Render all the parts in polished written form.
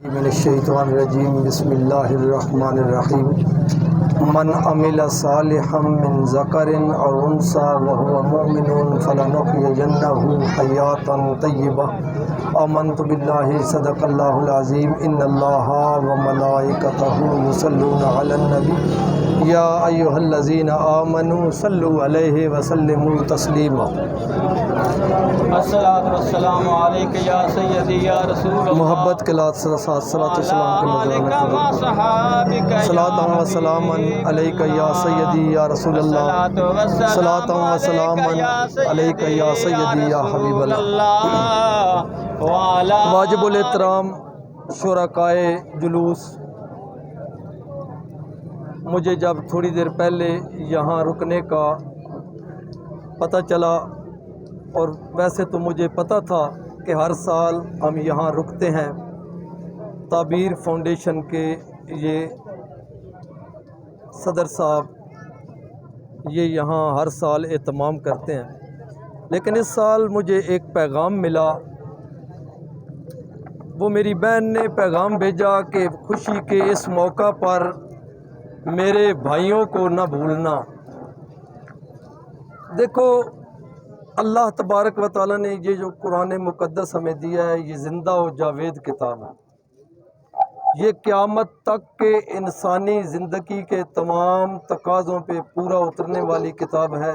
من الشیطان الرجیم بسم اللہ الرحمن الرحیم من عمل صالحا من ذکر او انثى وهو مؤمن فلنحيينه حیاتا طیبہ آمنت باللہ صدق اللہ العظیم ان اللہ وملائکتہ یصلون علی النبی یا ایھا الذین آمنوا صلوا علیہ وسلموا تسلیما۔ الصلاۃ والسلام علیک یا سیدی یا رسول اللہ، محبت کے ساتھ صلاۃ والسلام کے نذرانے صلاۃ و سلام علیک یا سیدی یا رسول اللہ، صلاۃ و سلام علیک یا سیدی یا حبیب اللہ۔ واجب الاحترام شرکائے جلوس، مجھے جب تھوڑی دیر پہلے یہاں رکنے کا پتہ چلا، اور ویسے تو مجھے پتہ تھا کہ ہر سال ہم یہاں رکتے ہیں، تعبیر فاؤنڈیشن کے یہ صدر صاحب یہ یہاں ہر سال اہتمام کرتے ہیں، لیکن اس سال مجھے ایک پیغام ملا۔ وہ میری بہن نے پیغام بھیجا کہ خوشی کے اس موقع پر میرے بھائیوں کو نہ بھولنا۔ دیکھو، اللہ تبارک و تعالیٰ نے یہ جو قرآن مقدس ہمیں دیا ہے، یہ زندہ و جاوید کتاب ہے۔ یہ قیامت تک کے انسانی زندگی کے تمام تقاضوں پہ پورا اترنے والی کتاب ہے۔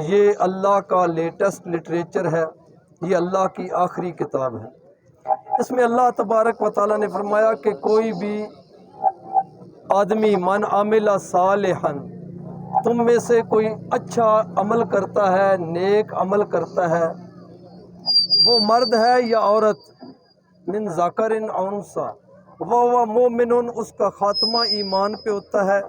یہ اللہ کا لیٹسٹ لٹریچر ہے، یہ اللہ کی آخری کتاب ہے۔ اس میں اللہ تبارک و تعالیٰ نے فرمایا کہ کوئی بھی آدمی من عمل صالحا، تم میں سے کوئی اچھا عمل کرتا ہے، نیک عمل کرتا ہے، وہ مرد ہے یا عورت، من ذکر او انثی وہو مؤمن، اس کا خاتمہ ایمان پہ ہوتا ہے،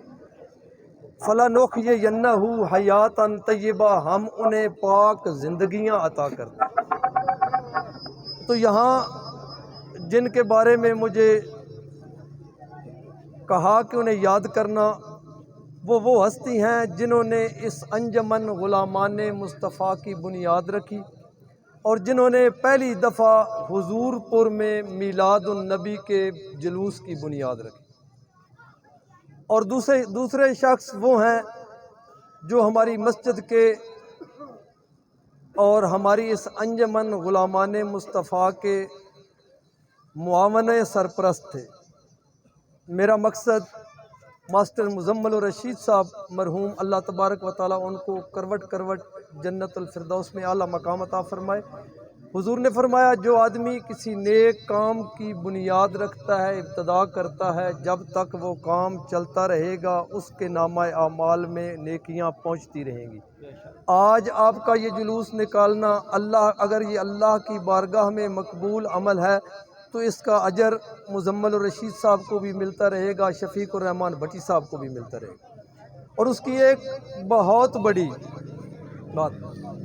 فلنحیینہ حیاتا طیبہ، ہم انہیں پاک زندگیاں عطا کرتے ہیں۔ تو یہاں جن کے بارے میں مجھے کہا کہ انہیں یاد کرنا، وہ ہستی ہیں جنہوں نے اس انجمن غلامان مصطفیٰ کی بنیاد رکھی، اور جنہوں نے پہلی دفعہ حضور پور میں میلاد النبی کے جلوس کی بنیاد رکھی۔ اور دوسرے شخص وہ ہیں جو ہماری مسجد کے اور ہماری اس انجمن غلامان مصطفیٰ کے معاون سرپرست تھے۔ میرا مقصد ماسٹر مزمل الرشید صاحب مرحوم، اللہ تبارک و تعالیٰ ان کو کروٹ کروٹ جنت الفردوس میں اعلیٰ مقام عطا فرمائے۔ حضور نے فرمایا جو آدمی کسی نیک کام کی بنیاد رکھتا ہے، ابتدا کرتا ہے، جب تک وہ کام چلتا رہے گا اس کے نامہ اعمال میں نیکیاں پہنچتی رہیں گی۔ آج آپ کا یہ جلوس نکالنا، اگر یہ اللہ کی بارگاہ میں مقبول عمل ہے تو اس کا اجر مزمل الرشید صاحب کو بھی ملتا رہے گا، شفیق الرحمان بھٹی صاحب کو بھی ملتا رہے گا۔ اور اس کی ایک بہت بڑی بات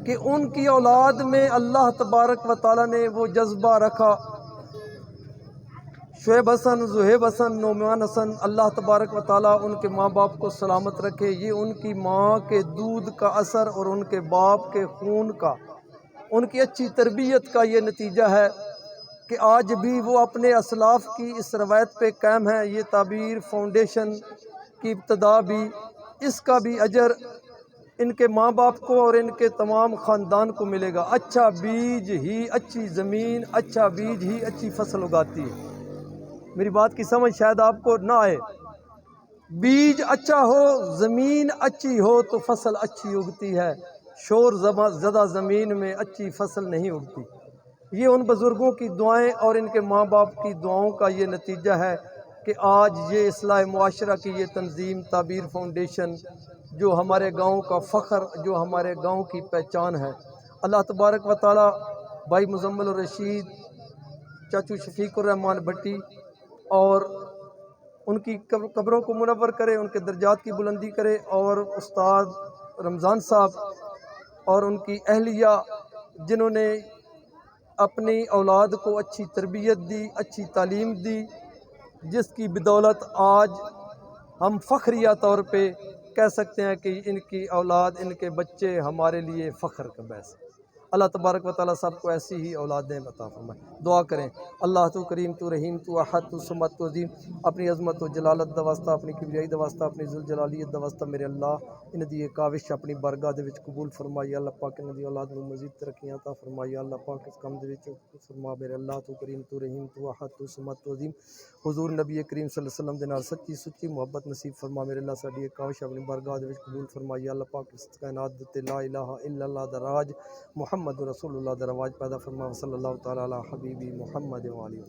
کہ ان کی اولاد میں اللہ تبارک و تعالیٰ نے وہ جذبہ رکھا، شعیب حسن، زہیب حسن، نعمان حسن، اللہ تبارک و تعالیٰ ان کے ماں باپ کو سلامت رکھے۔ یہ ان کی ماں کے دودھ کا اثر اور ان کے باپ کے خون کا، ان کی اچھی تربیت کا یہ نتیجہ ہے کہ آج بھی وہ اپنے اسلاف کی اس روایت پہ قائم ہیں۔ یہ تعبیر فاؤنڈیشن کی ابتدا بھی، اس کا بھی اجر ان کے ماں باپ کو اور ان کے تمام خاندان کو ملے گا۔ اچھا بیج ہی اچھی زمین، اچھا بیج ہی اچھی فصل اگاتی ہے۔ میری بات کی سمجھ شاید آپ کو نہ آئے، بیج اچھا ہو، زمین اچھی ہو تو فصل اچھی اگتی ہے، شور زدہ زمین میں اچھی فصل نہیں اگتی۔ یہ ان بزرگوں کی دعائیں اور ان کے ماں باپ کی دعاؤں کا یہ نتیجہ ہے کہ آج یہ اصلاح معاشرہ کی یہ تنظیم تعبیر فاؤنڈیشن، جو ہمارے گاؤں کا فخر، جو ہمارے گاؤں کی پہچان ہے۔ اللہ تبارک و تعالیٰ بھائی مزمل الرشید، چاچو شفیق الرحمان بھٹی اور ان کی قبروں کو منور کرے، ان کے درجات کی بلندی کرے، اور استاد رمضان صاحب اور ان کی اہلیہ جنہوں نے اپنی اولاد کو اچھی تربیت دی، اچھی تعلیم دی، جس کی بدولت آج ہم فخریہ طور پہ کہہ سکتے ہیں کہ ان کی اولاد، ان کے بچے ہمارے لیے فخر کا باعث ہے۔ اللہ تبارک و تعالیٰ سب کو ایسی ہی اولادیں عطا فرمائے. دعا کریں اللہ تو کریم تو رحیم تو احد تو صمد تو عظیم اپنی عظمت و جلالت دا واسطہ اپنی کبریائی دا واسطہ اپنی ذوالجلالیت دا واسطہ میرے اللہ ان دی کاوش اپنی بارگاہ دے وچ قبول فرمائی. اللہ پاک ان دی اولاد نو مزید ترقیاں عطا فرمائی. اللہ پاک اس کام دے وچ فرما میرے اللہ تو کریم تو رحیم تو احد تو صمد تو عظیم حضور نبی کریم صلی اللہ علیہ وسلم دے نال سچی سچی محبت نصیب فرما میرے اللہ. ساڈی کاوش اپنی بارگاہ دے وچ قبول فرمائی. اللہ پاک اس کائنات دے لا الہ الا اللہ دا راج محمد رسول اللہ دا رواج پیدا فرما. صلی اللہ تعالی علی حبیبی محمد و علیہ وسلم.